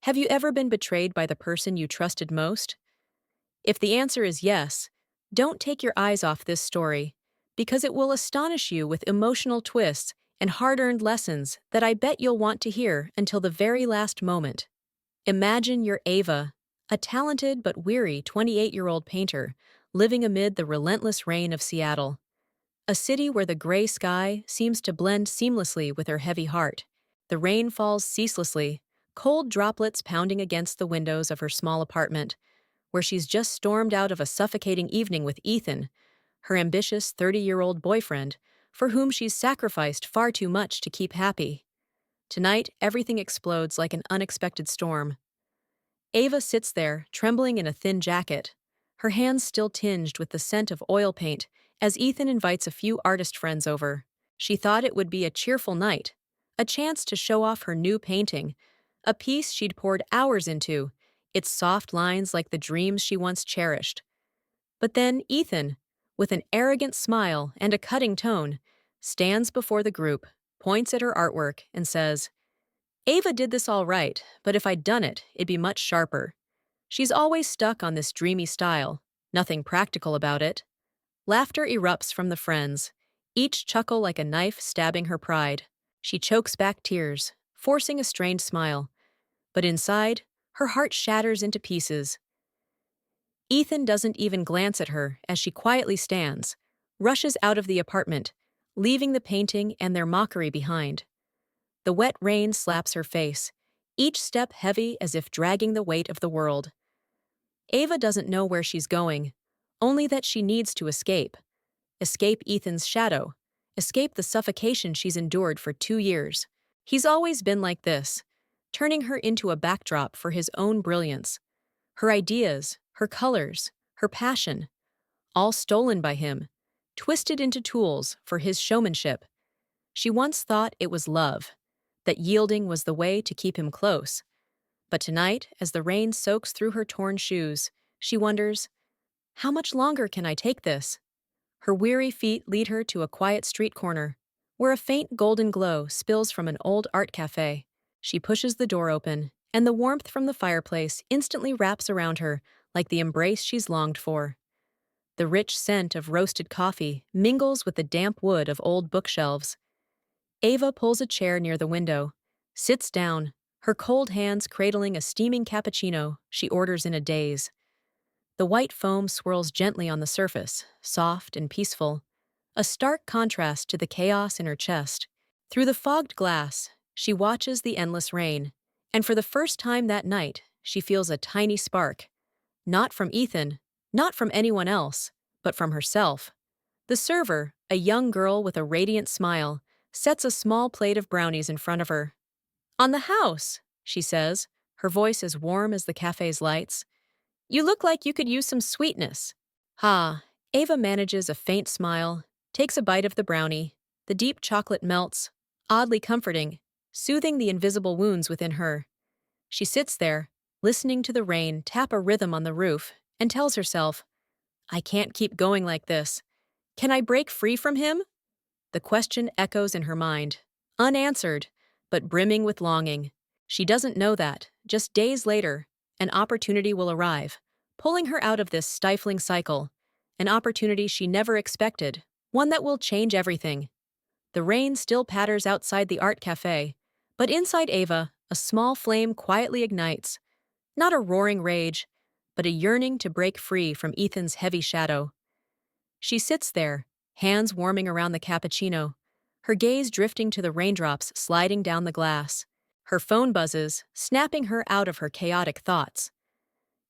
Have you ever been betrayed by the person you trusted most? If the answer is yes, don't take your eyes off this story, because it will astonish you with emotional twists and hard-earned lessons that I bet you'll want to hear until the very last moment. Imagine you're Ava, a talented but weary 28-year-old painter, living amid the relentless rain of Seattle, a city where the gray sky seems to blend seamlessly with her heavy heart. The rain falls ceaselessly, cold droplets pounding against the windows of her small apartment, where she's just stormed out of a suffocating evening with Ethan, her ambitious 30-year-old boyfriend, for whom she's sacrificed far too much to keep happy. Tonight, everything explodes like an unexpected storm. Ava sits there, trembling in a thin jacket, her hands still tinged with the scent of oil paint, as Ethan invites a few artist friends over. She thought it would be a cheerful night, a chance to show off her new painting, a piece she'd poured hours into, its soft lines like the dreams she once cherished. But then Ethan, with an arrogant smile and a cutting tone, stands before the group, points at her artwork, and says, "Ava did this all right, but if I'd done it, it'd be much sharper. She's always stuck on this dreamy style, nothing practical about it." Laughter erupts from the friends, each chuckle like a knife stabbing her pride. She chokes back tears, forcing a strained smile, but inside, her heart shatters into pieces. Ethan doesn't even glance at her as she quietly stands, rushes out of the apartment, leaving the painting and their mockery behind. The wet rain slaps her face, each step heavy as if dragging the weight of the world. Ava doesn't know where she's going, only that she needs to escape. Escape Ethan's shadow, escape the suffocation she's endured for 2 years. He's always been like this, turning her into a backdrop for his own brilliance. Her ideas, her colors, her passion, all stolen by him, twisted into tools for his showmanship. She once thought it was love, that yielding was the way to keep him close. But tonight, as the rain soaks through her torn shoes, she wonders, how much longer can I take this? Her weary feet lead her to a quiet street corner, where a faint golden glow spills from an old art cafe. She pushes the door open, and the warmth from the fireplace instantly wraps around her like the embrace she's longed for. The rich scent of roasted coffee mingles with the damp wood of old bookshelves. Ava pulls a chair near the window, sits down, her cold hands cradling a steaming cappuccino she orders in a daze. The white foam swirls gently on the surface, soft and peaceful, a stark contrast to the chaos in her chest. Through the fogged glass, she watches the endless rain, and for the first time that night, she feels a tiny spark. Not from Ethan, not from anyone else, but from herself. The server, a young girl with a radiant smile, sets a small plate of brownies in front of her. "On the house," she says, her voice as warm as the cafe's lights. "You look like you could use some sweetness." "Ha." Ava manages a faint smile, takes a bite of the brownie. The deep chocolate melts, oddly comforting, soothing the invisible wounds within her. She sits there, listening to the rain tap a rhythm on the roof, and tells herself, "I can't keep going like this. Can I break free from him?" The question echoes in her mind, unanswered, but brimming with longing. She doesn't know that, just days later, an opportunity will arrive, pulling her out of this stifling cycle, an opportunity she never expected, one that will change everything. The rain still patters outside the art cafe, but inside Ava, a small flame quietly ignites. Not a roaring rage, but a yearning to break free from Ethan's heavy shadow. She sits there, hands warming around the cappuccino, her gaze drifting to the raindrops sliding down the glass. Her phone buzzes, snapping her out of her chaotic thoughts.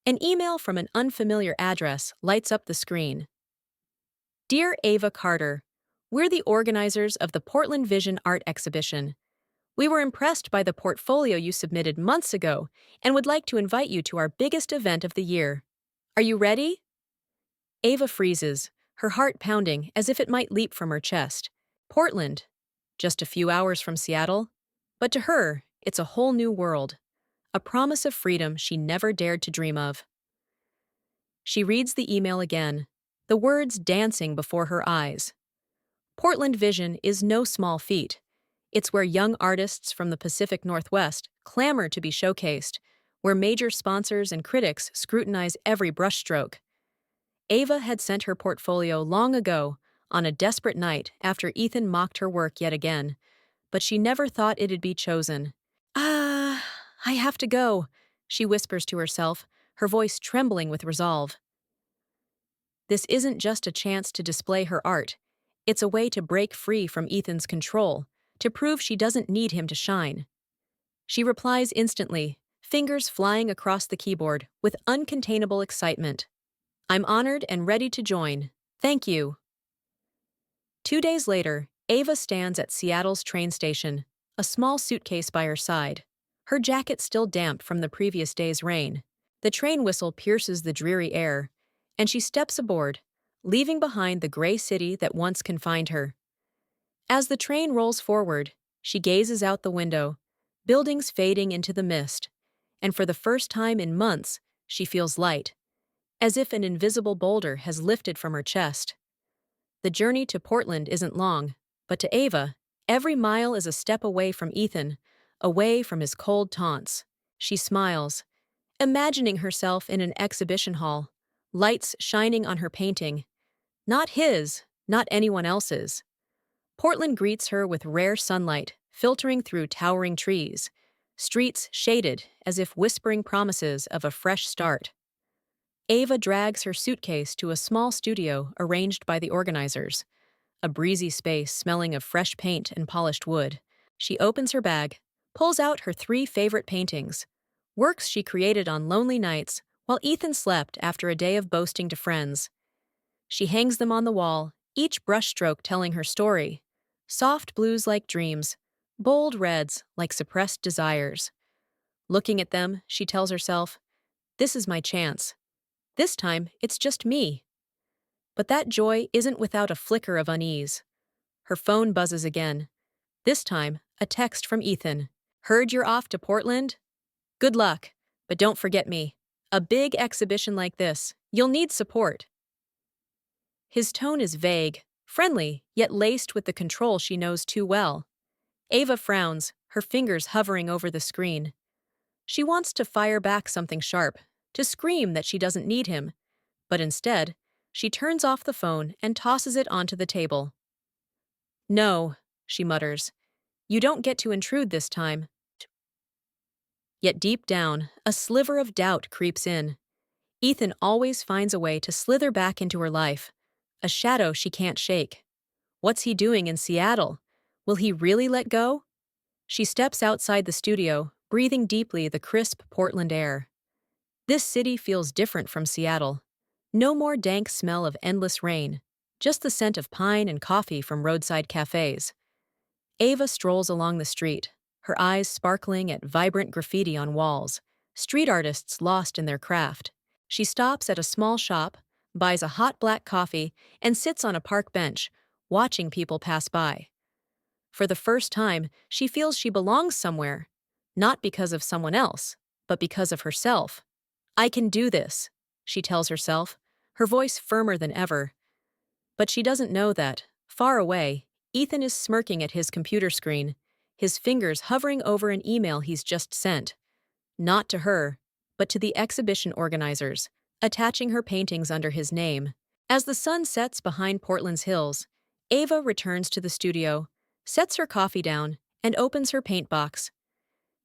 An email from an unfamiliar address lights up the screen. "Dear Ava Carter, we're the organizers of the Portland Vision Art Exhibition. We were impressed by the portfolio you submitted months ago and would like to invite you to our biggest event of the year. Are you ready?" Ava freezes, her heart pounding as if it might leap from her chest. Portland, just a few hours from Seattle, but to her, it's a whole new world, a promise of freedom she never dared to dream of. She reads the email again, the words dancing before her eyes. Portland Vision is no small feat. It's where young artists from the Pacific Northwest clamor to be showcased, where major sponsors and critics scrutinize every brushstroke. Ava had sent her portfolio long ago, on a desperate night after Ethan mocked her work yet again, but she never thought it'd be chosen. Ah, I have to go, she whispers to herself, her voice trembling with resolve. This isn't just a chance to display her art. It's a way to break free from Ethan's control, to prove she doesn't need him to shine. She replies instantly, fingers flying across the keyboard with uncontainable excitement. I'm honored and ready to join. Thank you. 2 days later, Ava stands at Seattle's train station, a small suitcase by her side, her jacket still damp from the previous day's rain. The train whistle pierces the dreary air, and she steps aboard, leaving behind the gray city that once confined her. As the train rolls forward, she gazes out the window, buildings fading into the mist, and for the first time in months, she feels light, as if an invisible boulder has lifted from her chest. The journey to Portland isn't long, but to Ava, every mile is a step away from Ethan, away from his cold taunts. She smiles, imagining herself in an exhibition hall, lights shining on her painting. Not his, not anyone else's. Portland greets her with rare sunlight, filtering through towering trees, streets shaded as if whispering promises of a fresh start. Ava drags her suitcase to a small studio arranged by the organizers, a breezy space smelling of fresh paint and polished wood. She opens her bag, pulls out her 3 favorite paintings, works she created on lonely nights while Ethan slept after a day of boasting to friends. She hangs them on the wall, each brushstroke telling her story. Soft blues like dreams, bold reds like suppressed desires. Looking at them, she tells herself, "This is my chance. This time, it's just me." But that joy isn't without a flicker of unease. Her phone buzzes again. This time, a text from Ethan. "Heard you're off to Portland? Good luck, but don't forget me. A big exhibition like this, you'll need support." His tone is vague, friendly, yet laced with the control she knows too well. Ava frowns, her fingers hovering over the screen. She wants to fire back something sharp, to scream that she doesn't need him, but instead, she turns off the phone and tosses it onto the table. "No," she mutters, "you don't get to intrude this time." Yet deep down, a sliver of doubt creeps in. Ethan always finds a way to slither back into her life, a shadow she can't shake. What's he doing in Seattle? Will he really let go? She steps outside the studio, breathing deeply the crisp Portland air. This city feels different from Seattle. No more dank smell of endless rain, just the scent of pine and coffee from roadside cafes. Ava strolls along the street, her eyes sparkling at vibrant graffiti on walls, street artists lost in their craft. She stops at a small shop, buys a hot black coffee, and sits on a park bench, watching people pass by. For the first time, she feels she belongs somewhere, not because of someone else, but because of herself. "I can do this," she tells herself, her voice firmer than ever. But she doesn't know that, far away, Ethan is smirking at his computer screen, his fingers hovering over an email he's just sent. Not to her, but to the exhibition organizers, attaching her paintings under his name. As the sun sets behind Portland's hills, Ava returns to the studio, sets her coffee down, and opens her paint box.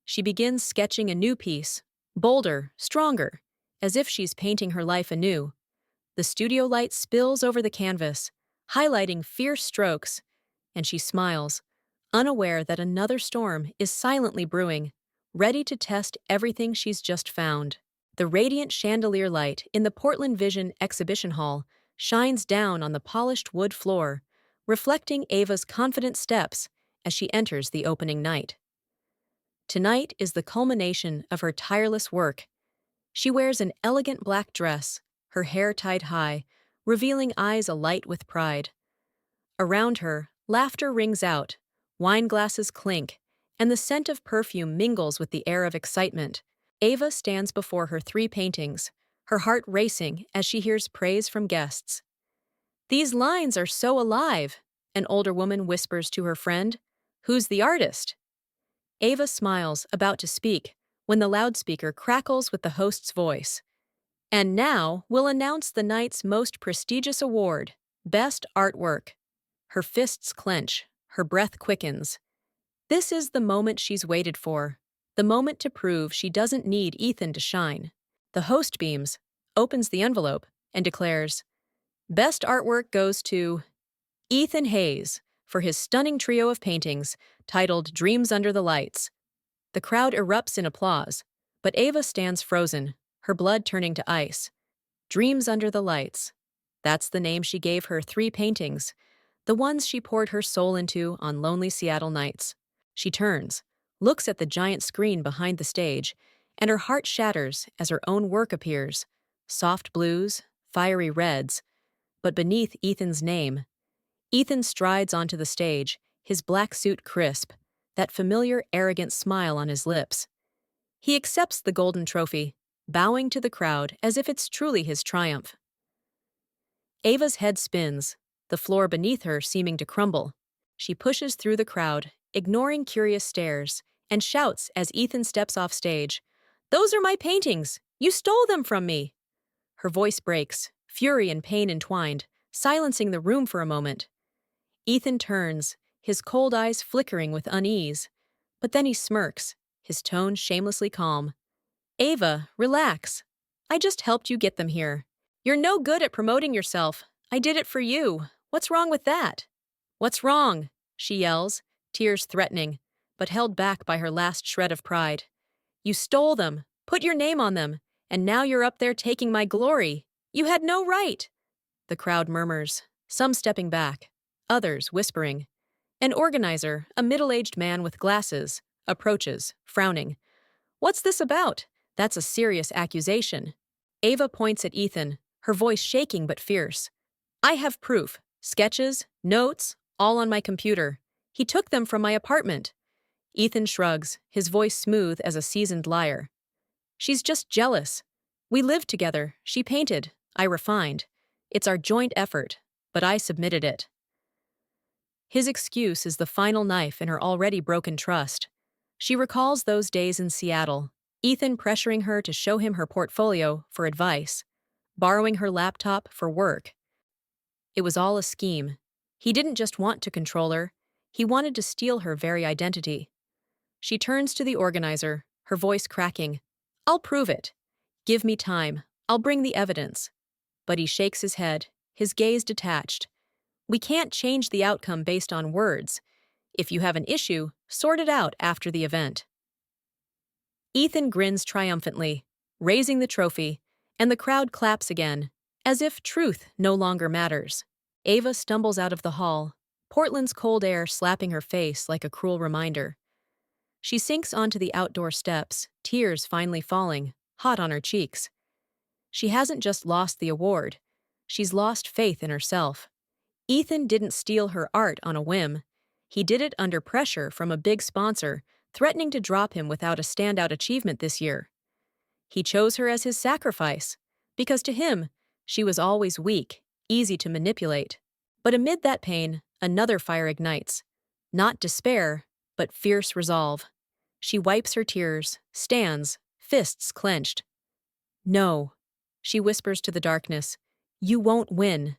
She begins sketching a new piece, bolder, stronger, as if she's painting her life anew. The studio light spills over the canvas, highlighting fierce strokes, and she smiles, unaware that another storm is silently brewing, ready to test everything she's just found. The radiant chandelier light in the Portland Vision exhibition hall shines down on the polished wood floor, reflecting Ava's confident steps as she enters the opening night. Tonight is the culmination of her tireless work. She wears an elegant black dress, her hair tied high, revealing eyes alight with pride. Around her, laughter rings out, wine glasses clink, and the scent of perfume mingles with the air of excitement. Ava stands before her 3 paintings, her heart racing as she hears praise from guests. "These lines are so alive," an older woman whispers to her friend. "Who's the artist?" Ava smiles, about to speak, when the loudspeaker crackles with the host's voice. And now we'll announce the night's most prestigious award, Best Artwork. Her fists clench, her breath quickens. This is the moment she's waited for, the moment to prove she doesn't need Ethan to shine. The host beams, opens the envelope, and declares, Best Artwork goes to Ethan Hayes for his stunning trio of paintings titled Dreams Under the Lights. The crowd erupts in applause, but Ava stands frozen, her blood turning to ice. Dreams Under the Lights. That's the name she gave her 3 paintings, the ones she poured her soul into on lonely Seattle nights. She turns, looks at the giant screen behind the stage, and her heart shatters as her own work appears. Soft blues, fiery reds, but beneath Ethan's name. Ethan strides onto the stage, his black suit crisp, that familiar arrogant smile on his lips. He accepts the golden trophy, bowing to the crowd as if it's truly his triumph. Ava's head spins, the floor beneath her seeming to crumble. She pushes through the crowd, ignoring curious stares, and shouts as Ethan steps off stage, "Those are my paintings! You stole them from me!" Her voice breaks, fury and pain entwined, silencing the room for a moment. Ethan turns, his cold eyes flickering with unease. But then he smirks, his tone shamelessly calm. "Ava, relax. I just helped you get them here. You're no good at promoting yourself. I did it for you. What's wrong with that?" "What's wrong?" she yells, tears threatening, but held back by her last shred of pride. "You stole them, put your name on them, and now you're up there taking my glory. You had no right." The crowd murmurs, some stepping back, others whispering. An organizer, a middle-aged man with glasses, approaches, frowning. "What's this about? That's a serious accusation." Ava points at Ethan, her voice shaking but fierce. "I have proof. Sketches, notes, all on my computer. He took them from my apartment." Ethan shrugs, his voice smooth as a seasoned liar. "She's just jealous. We lived together. She painted. I refined. It's our joint effort, but I submitted it." His excuse is the final knife in her already broken trust. She recalls those days in Seattle, Ethan pressuring her to show him her portfolio for advice, borrowing her laptop for work. It was all a scheme. He didn't just want to control her, he wanted to steal her very identity. She turns to the organizer, her voice cracking. "I'll prove it. Give me time. I'll bring the evidence." But he shakes his head, his gaze detached. "We can't change the outcome based on words. If you have an issue, sort it out after the event." Ethan grins triumphantly, raising the trophy, and the crowd claps again, as if truth no longer matters. Ava stumbles out of the hall, Portland's cold air slapping her face like a cruel reminder. She sinks onto the outdoor steps, tears finally falling, hot on her cheeks. She hasn't just lost the award, she's lost faith in herself. Ethan didn't steal her art on a whim. He did it under pressure from a big sponsor, threatening to drop him without a standout achievement this year. He chose her as his sacrifice, because to him, she was always weak, easy to manipulate. But amid that pain, another fire ignites. Not despair, but fierce resolve. She wipes her tears, stands, fists clenched. "No," she whispers to the darkness, "you won't win."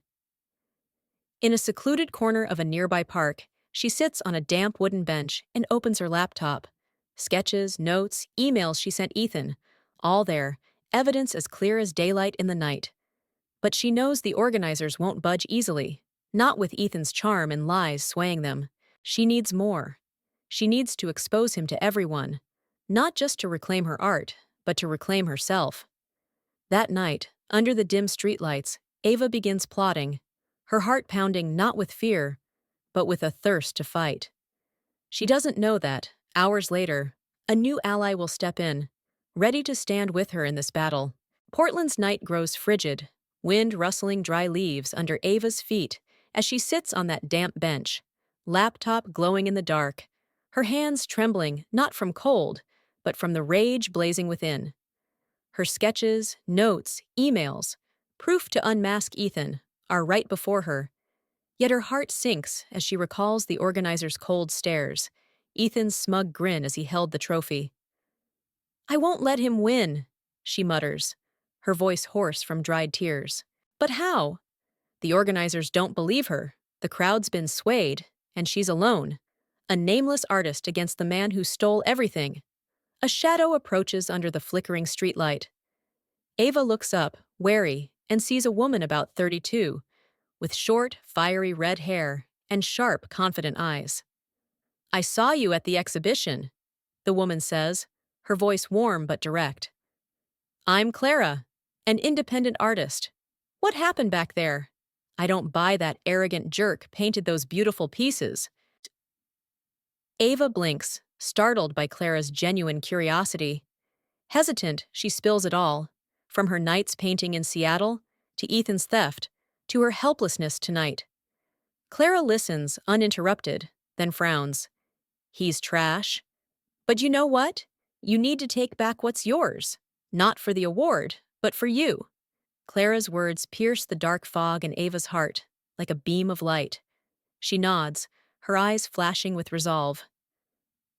In a secluded corner of a nearby park, she sits on a damp wooden bench and opens her laptop. Sketches, notes, emails she sent Ethan, all there, evidence as clear as daylight in the night. But she knows the organizers won't budge easily, not with Ethan's charm and lies swaying them. She needs more. She needs to expose him to everyone, not just to reclaim her art, but to reclaim herself. That night, under the dim streetlights, Ava begins plotting, her heart pounding not with fear, but with a thirst to fight. She doesn't know that, hours later, a new ally will step in, ready to stand with her in this battle. Portland's night grows frigid, wind rustling dry leaves under Ava's feet as she sits on that damp bench, laptop glowing in the dark, her hands trembling not from cold, but from the rage blazing within. Her sketches, notes, emails, proof to unmask Ethan, are right before her. Yet her heart sinks as she recalls the organizer's cold stares, Ethan's smug grin as he held the trophy. I won't let him win, she mutters, her voice hoarse from dried tears. But how? The organizers don't believe her. The crowd's been swayed, and she's alone. A nameless artist against the man who stole everything. A shadow approaches under the flickering streetlight. Ava looks up, wary, and sees a woman about 32, with short, fiery red hair and sharp, confident eyes. I saw you at the exhibition, the woman says, her voice warm but direct. I'm Clara, an independent artist. What happened back there? I don't buy that arrogant jerk painted those beautiful pieces. Ava blinks, startled by Clara's genuine curiosity. Hesitant, she spills it all, from her night's painting in Seattle, to Ethan's theft, to her helplessness tonight. Clara listens, uninterrupted, then frowns. He's trash. But you know what? You need to take back what's yours. Not for the award, but for you. Clara's words pierce the dark fog in Ava's heart, like a beam of light. She nods, her eyes flashing with resolve.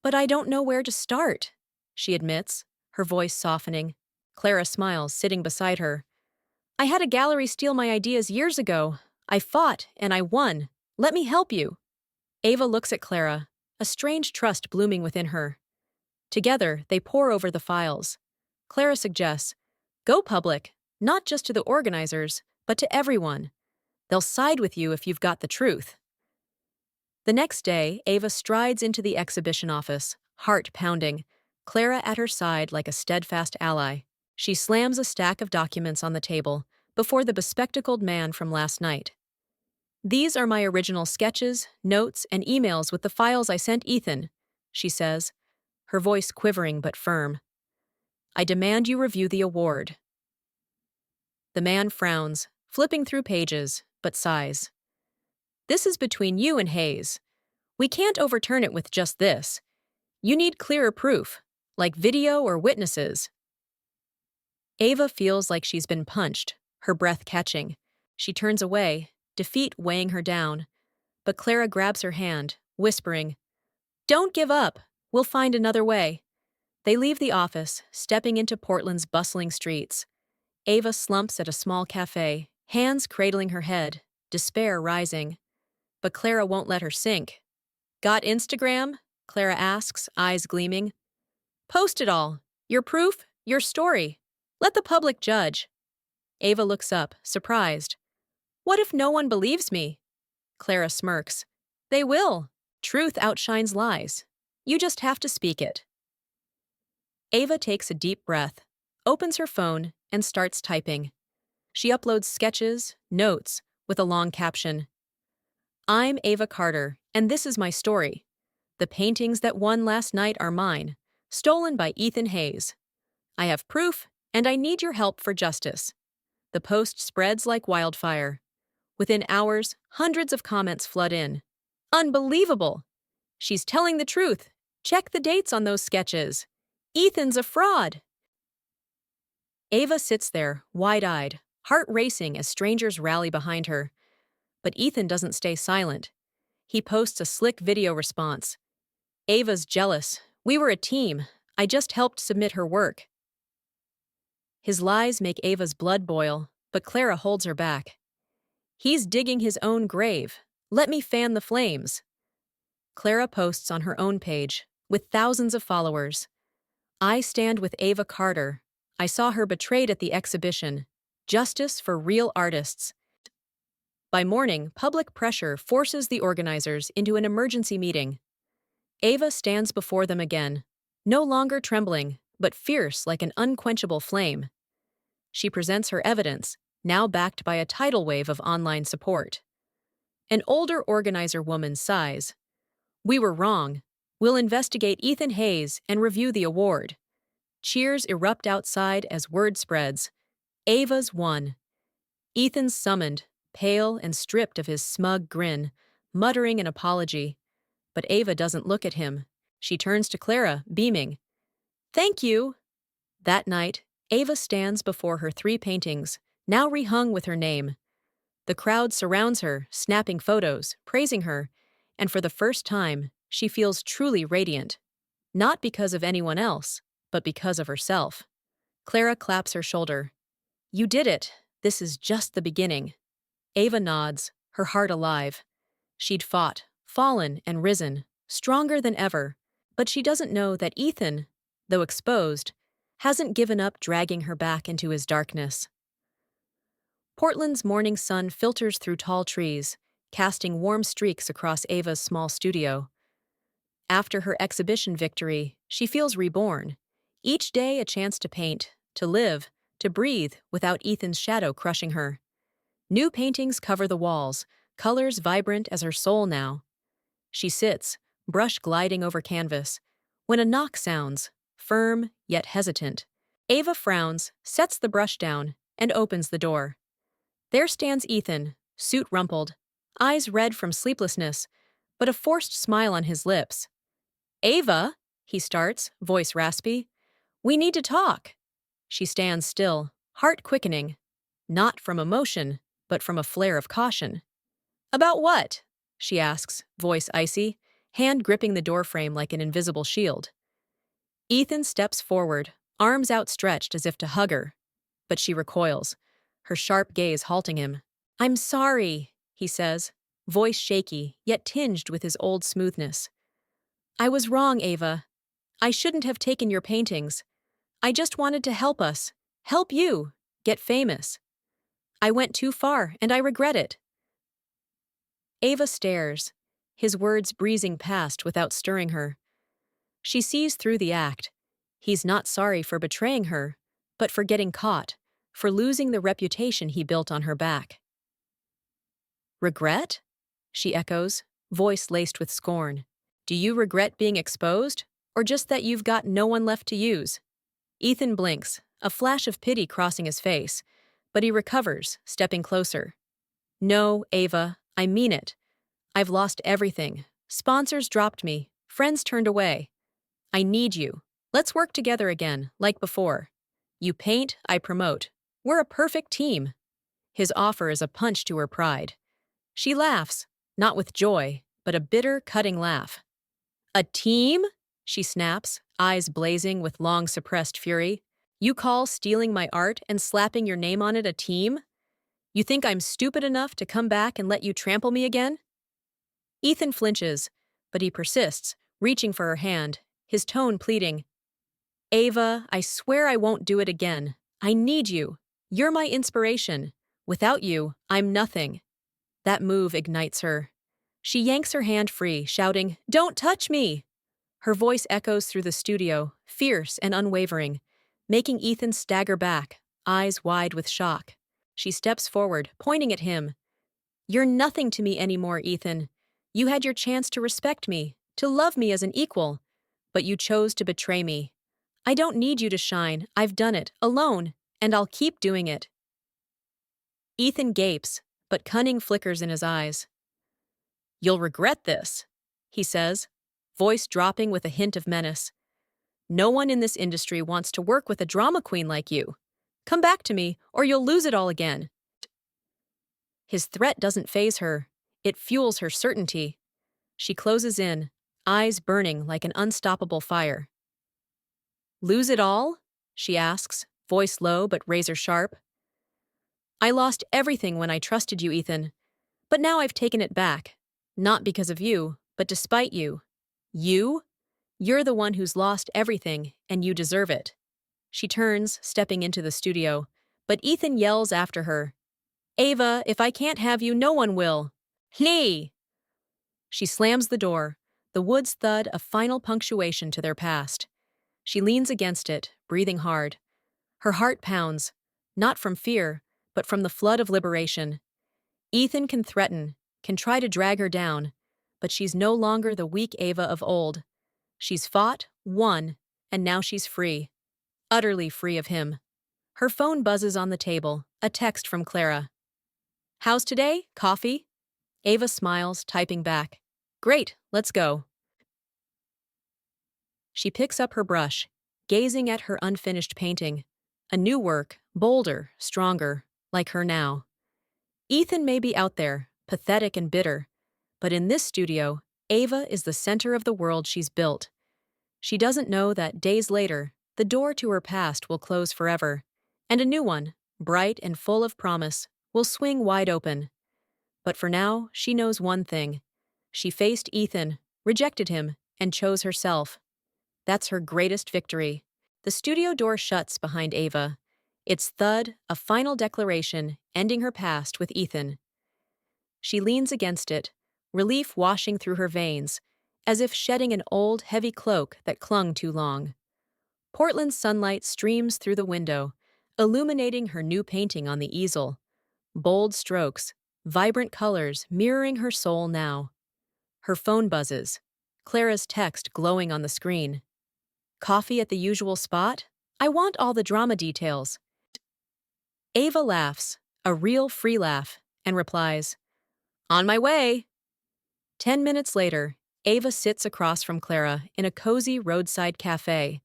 But I don't know where to start, she admits, her voice softening. Clara smiles, sitting beside her. I had a gallery steal my ideas years ago. I fought, and I won. Let me help you. Ava looks at Clara, a strange trust blooming within her. Together, they pore over the files. Clara suggests, go public, not just to the organizers, but to everyone. They'll side with you if you've got the truth. The next day, Ava strides into the exhibition office, heart pounding, Clara at her side like a steadfast ally. She slams a stack of documents on the table before the bespectacled man from last night. These are my original sketches, notes, and emails with the files I sent Ethan, she says, her voice quivering but firm. I demand you review the award. The man frowns, flipping through pages, but sighs. This is between you and Hayes. We can't overturn it with just this. You need clearer proof, like video or witnesses. Ava feels like she's been punched, her breath catching. She turns away, defeat weighing her down. But Clara grabs her hand, whispering, Don't give up. We'll find another way. They leave the office, stepping into Portland's bustling streets. Ava slumps at a small cafe, hands cradling her head, despair rising. But Clara won't let her sink. Got Instagram? Clara asks, eyes gleaming. Post it all. Your proof, your story. Let the public judge. Ava looks up, surprised. What if no one believes me? Clara smirks. They will. Truth outshines lies. You just have to speak it. Ava takes a deep breath, opens her phone, and starts typing. She uploads sketches, notes, with a long caption. I'm Ava Carter, and this is my story. The paintings that won last night are mine, stolen by Ethan Hayes. I have proof, and I need your help for justice. The post spreads like wildfire. Within hours, hundreds of comments flood in. Unbelievable! She's telling the truth. Check the dates on those sketches. Ethan's a fraud. Ava sits there, wide-eyed, heart racing as strangers rally behind her. But Ethan doesn't stay silent. He posts a slick video response. Ava's jealous. We were a team. I just helped submit her work. His lies make Ava's blood boil, but Clara holds her back. He's digging his own grave. Let me fan the flames. Clara posts on her own page, with thousands of followers. I stand with Ava Carter. I saw her betrayed at the exhibition. Justice for real artists. By morning, public pressure forces the organizers into an emergency meeting. Ava stands before them again, no longer trembling, but fierce like an unquenchable flame. She presents her evidence, now backed by a tidal wave of online support. An older organizer woman sighs. We were wrong. We'll investigate Ethan Hayes and review the award. Cheers erupt outside as word spreads. Ava's won. Ethan's summoned, pale and stripped of his smug grin, muttering an apology. But Ava doesn't look at him. She turns to Clara, beaming. Thank you. That night, Ava stands before her 3 paintings, now rehung with her name. The crowd surrounds her, snapping photos, praising her, and for the first time, she feels truly radiant. Not because of anyone else, but because of herself. Clara claps her shoulder. You did it. This is just the beginning. Ava nods, her heart alive. She'd fought, fallen, and risen, stronger than ever. But she doesn't know that Ethan, though exposed, hasn't given up dragging her back into his darkness. Portland's morning sun filters through tall trees, casting warm streaks across Ava's small studio. After her exhibition victory, she feels reborn. Each day a chance to paint, to live, to breathe without Ethan's shadow crushing her. New paintings cover the walls, colors vibrant as her soul now. She sits, brush gliding over canvas, when a knock sounds, firm yet hesitant. Ava frowns, sets the brush down, and opens the door. There stands Ethan, suit rumpled, eyes red from sleeplessness, but a forced smile on his lips. Ava, he starts, voice raspy. We need to talk. She stands still, heart quickening, not from emotion, but from a flare of caution. About what? She asks, voice icy, hand gripping the doorframe like an invisible shield. Ethan steps forward, arms outstretched as if to hug her, but she recoils, her sharp gaze halting him. I'm sorry, he says, voice shaky, yet tinged with his old smoothness. I was wrong, Ava. I shouldn't have taken your paintings. I just wanted to help us, help you, get famous. I went too far, and I regret it. Ava stares, his words breezing past without stirring her. She sees through the act. He's not sorry for betraying her, but for getting caught, for losing the reputation he built on her back. Regret? She echoes, voice laced with scorn. Do you regret being exposed, or just that you've got no one left to use? Ethan blinks, a flash of pity crossing his face, but he recovers, stepping closer. No, Ava, I mean it. I've lost everything. Sponsors dropped me, friends turned away. I need you. Let's work together again, like before. You paint, I promote. We're a perfect team. His offer is a punch to her pride. She laughs, not with joy, but a bitter, cutting laugh. A team? She snaps, eyes blazing with long-suppressed fury. You call stealing my art and slapping your name on it a team? You think I'm stupid enough to come back and let you trample me again? Ethan flinches, but he persists, reaching for her hand, his tone pleading. Ava, I swear I won't do it again. I need you. You're my inspiration. Without you, I'm nothing. That move ignites her. She yanks her hand free, shouting, Don't touch me! Her voice echoes through the studio, fierce and unwavering, making Ethan stagger back, eyes wide with shock. She steps forward, pointing at him. You're nothing to me anymore, Ethan. You had your chance to respect me, to love me as an equal, but you chose to betray me. I don't need you to shine. I've done it, alone, and I'll keep doing it. Ethan gapes, but cunning flickers in his eyes. You'll regret this, he says, voice dropping with a hint of menace. No one in this industry wants to work with a drama queen like you. Come back to me, or you'll lose it all again. His threat doesn't faze her. It fuels her certainty. She closes in, eyes burning like an unstoppable fire. Lose it all? She asks, voice low but razor sharp. I lost everything when I trusted you, Ethan. But now I've taken it back. Not because of you, but despite you. You? You're the one who's lost everything, and you deserve it. She turns, stepping into the studio, but Ethan yells after her. Ava, if I can't have you, no one will. Hey! She slams the door, the woods thud a final punctuation to their past. She leans against it, breathing hard. Her heart pounds, not from fear, but from the flood of liberation. Ethan can threaten, can try to drag her down, but she's no longer the weak Ava of old. She's fought, won, and now she's free. Utterly free of him. Her phone buzzes on the table, a text from Clara. How's today? Coffee? Ava smiles, typing back. Great, let's go. She picks up her brush, gazing at her unfinished painting. A new work, bolder, stronger, like her now. Ethan may be out there, pathetic and bitter, but in this studio, Ava is the center of the world she's built. She doesn't know that days later, the The door to her past will close forever, and a new one, bright and full of promise, will swing wide open. But for now, she knows one thing. She faced Ethan, rejected him, and chose herself. That's her greatest victory. The studio door shuts behind Ava. Its thud, a final declaration, ending her past with Ethan. She leans against it, relief washing through her veins, as if shedding an old, heavy cloak that clung too long. Portland's sunlight streams through the window, illuminating her new painting on the easel. Bold strokes, vibrant colors mirroring her soul now. Her phone buzzes, Clara's text glowing on the screen. Coffee at the usual spot? I want all the drama details. Ava laughs, a real free laugh, and replies, On my way. 10 minutes later, Ava sits across from Clara in a cozy roadside cafe,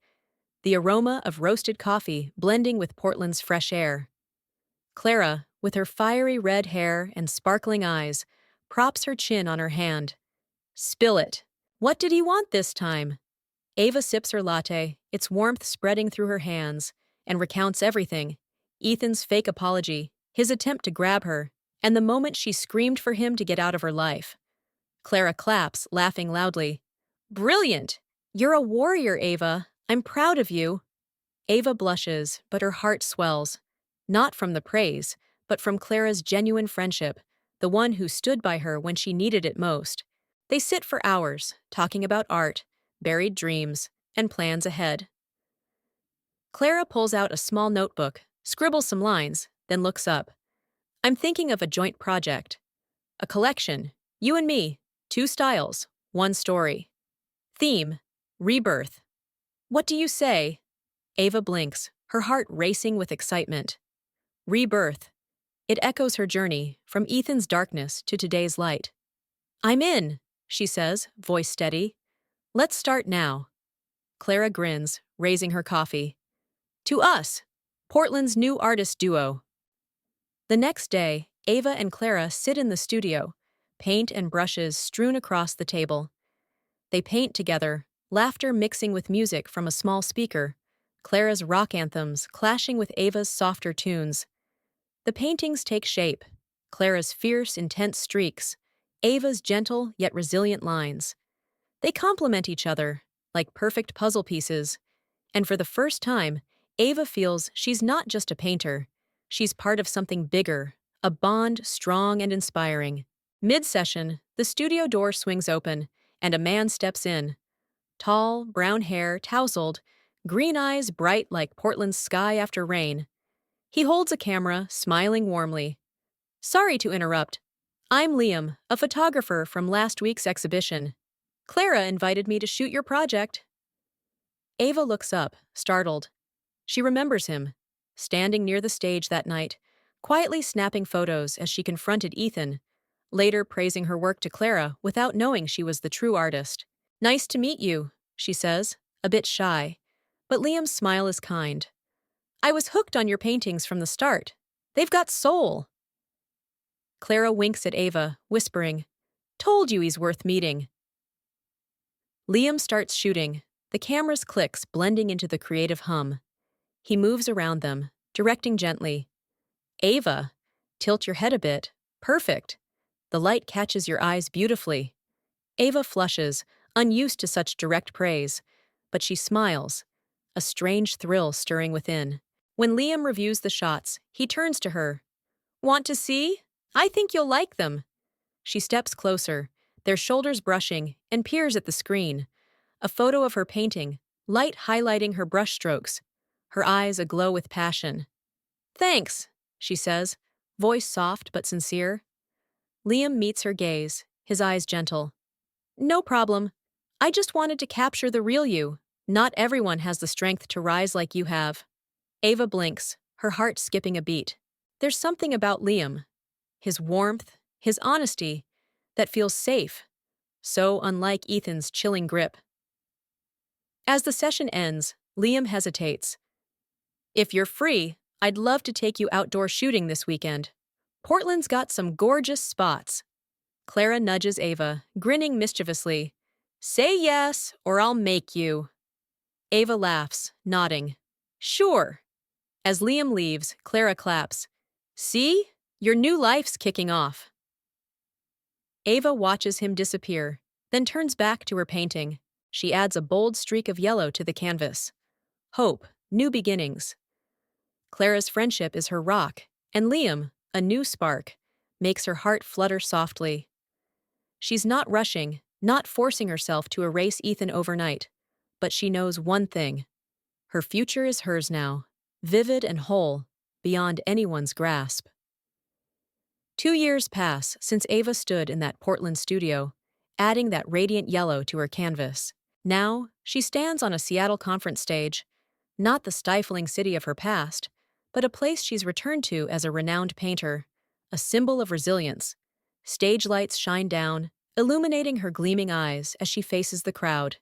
the aroma of roasted coffee blending with Portland's fresh air. Clara, with her fiery red hair and sparkling eyes, props her chin on her hand. Spill it. What did he want this time? Ava sips her latte, its warmth spreading through her hands, and recounts everything. Ethan's fake apology, his attempt to grab her, and the moment she screamed for him to get out of her life. Clara claps, laughing loudly. Brilliant! You're a warrior, Ava. I'm proud of you. Ava blushes, but her heart swells. Not from the praise, but from Clara's genuine friendship, the one who stood by her when she needed it most. They sit for hours, talking about art, buried dreams, and plans ahead. Clara pulls out a small notebook, scribbles some lines, then looks up. I'm thinking of a joint project. A collection. You and me. 2 styles. 1 story. Theme. Rebirth. What do you say? Ava blinks, her heart racing with excitement. Rebirth. It echoes her journey, from Ethan's darkness to today's light. I'm in, she says, voice steady. Let's start now. Clara grins, raising her coffee. To us, Portland's new artist duo. The next day, Ava and Clara sit in the studio, paint and brushes strewn across the table. They paint together, laughter mixing with music from a small speaker, Clara's rock anthems clashing with Ava's softer tunes. The paintings take shape, Clara's fierce, intense streaks, Ava's gentle yet resilient lines. They complement each other, like perfect puzzle pieces, and for the first time, Ava feels she's not just a painter. She's part of something bigger, a bond strong and inspiring. Mid-session, the studio door swings open, and a man steps in. Tall, brown hair, tousled, green eyes bright like Portland's sky after rain. He holds a camera, smiling warmly. Sorry to interrupt. I'm Liam, a photographer from last week's exhibition. Clara invited me to shoot your project. Ava looks up, startled. She remembers him, standing near the stage that night, quietly snapping photos as she confronted Ethan, later praising her work to Clara without knowing she was the true artist. Nice to meet you, she says, a bit shy, but Liam's smile is kind. I was hooked on your paintings from the start. They've got soul. Clara winks at Ava, whispering, Told you he's worth meeting. Liam starts shooting, the camera's clicks blending into the creative hum. He moves around them, directing gently. Ava, tilt your head a bit. Perfect. The light catches your eyes beautifully. Ava flushes, unused to such direct praise, but she smiles, a strange thrill stirring within. When Liam reviews the shots, he turns to her. Want to see? I think you'll like them. She steps closer, their shoulders brushing, and peers at the screen. A photo of her painting, light highlighting her brushstrokes, her eyes aglow with passion. Thanks, she says, voice soft but sincere. Liam meets her gaze, his eyes gentle. No problem. I just wanted to capture the real you. Not everyone has the strength to rise like you have. Ava blinks, her heart skipping a beat. There's something about Liam, his warmth, his honesty, that feels safe, so unlike Ethan's chilling grip. As the session ends, Liam hesitates. If you're free, I'd love to take you outdoor shooting this weekend. Portland's got some gorgeous spots. Clara nudges Ava, grinning mischievously. Say yes, or I'll make you. Ava laughs, nodding. Sure. As Liam leaves, Clara claps. See? Your new life's kicking off. Ava watches him disappear, then turns back to her painting. She adds a bold streak of yellow to the canvas. Hope, new beginnings. Clara's friendship is her rock, and Liam, a new spark, makes her heart flutter softly. She's not rushing, not forcing herself to erase Ethan overnight, but she knows one thing. Her future is hers now, vivid and whole, beyond anyone's grasp. 2 years pass since Ava stood in that Portland studio, adding that radiant yellow to her canvas. Now, she stands on a Seattle conference stage, not the stifling city of her past, but a place she's returned to as a renowned painter, a symbol of resilience. Stage lights shine down, illuminating her gleaming eyes as she faces the crowd.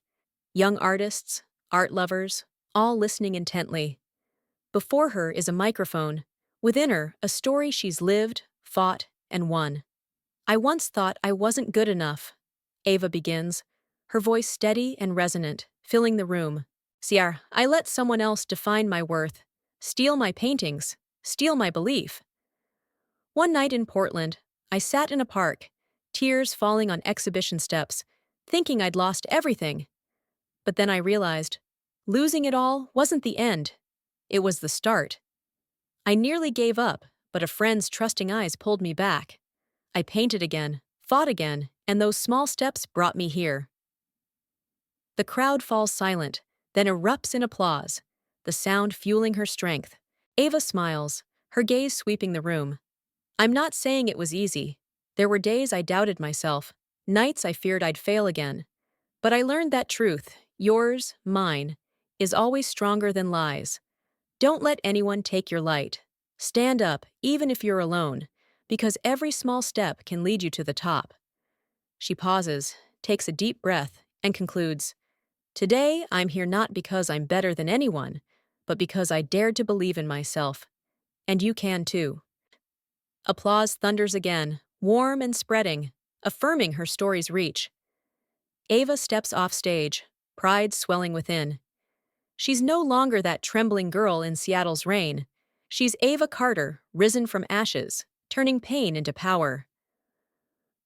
Young artists, art lovers, all listening intently. Before her is a microphone, within her a story she's lived, fought, and won. I once thought I wasn't good enough, Ava begins, her voice steady and resonant, filling the room. Sierra, I let someone else define my worth, steal my paintings, steal my belief. One night in Portland, I sat in a park, tears falling on exhibition steps, thinking I'd lost everything. But then I realized, losing it all wasn't the end. It was the start. I nearly gave up, but a friend's trusting eyes pulled me back. I painted again, fought again, and those small steps brought me here. The crowd falls silent, then erupts in applause, the sound fueling her strength. Ava smiles, her gaze sweeping the room. I'm not saying it was easy. There were days I doubted myself, nights I feared I'd fail again. But I learned that truth, yours, mine, is always stronger than lies. Don't let anyone take your light. Stand up, even if you're alone, because every small step can lead you to the top. She pauses, takes a deep breath, and concludes, Today, I'm here not because I'm better than anyone, but because I dared to believe in myself. And you can too. Applause thunders again, warm and spreading, affirming her story's reach. Ava steps off stage, pride swelling within. She's no longer that trembling girl in Seattle's rain. She's Ava Carter, risen from ashes, turning pain into power.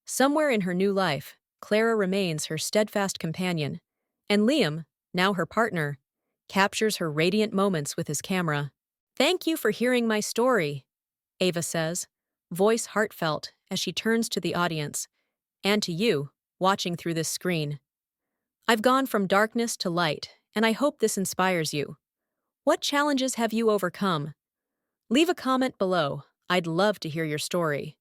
Somewhere in her new life, Clara remains her steadfast companion, and Liam, now her partner, captures her radiant moments with his camera. Thank you for hearing my story, Ava says, voice heartfelt as she turns to the audience, and to you, watching through this screen. I've gone from darkness to light, and I hope this inspires you. What challenges have you overcome? Leave a comment below. I'd love to hear your story.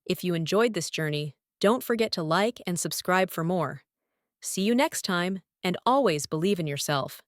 If you enjoyed this journey, don't forget to like and subscribe for more. See you next time, and always believe in yourself.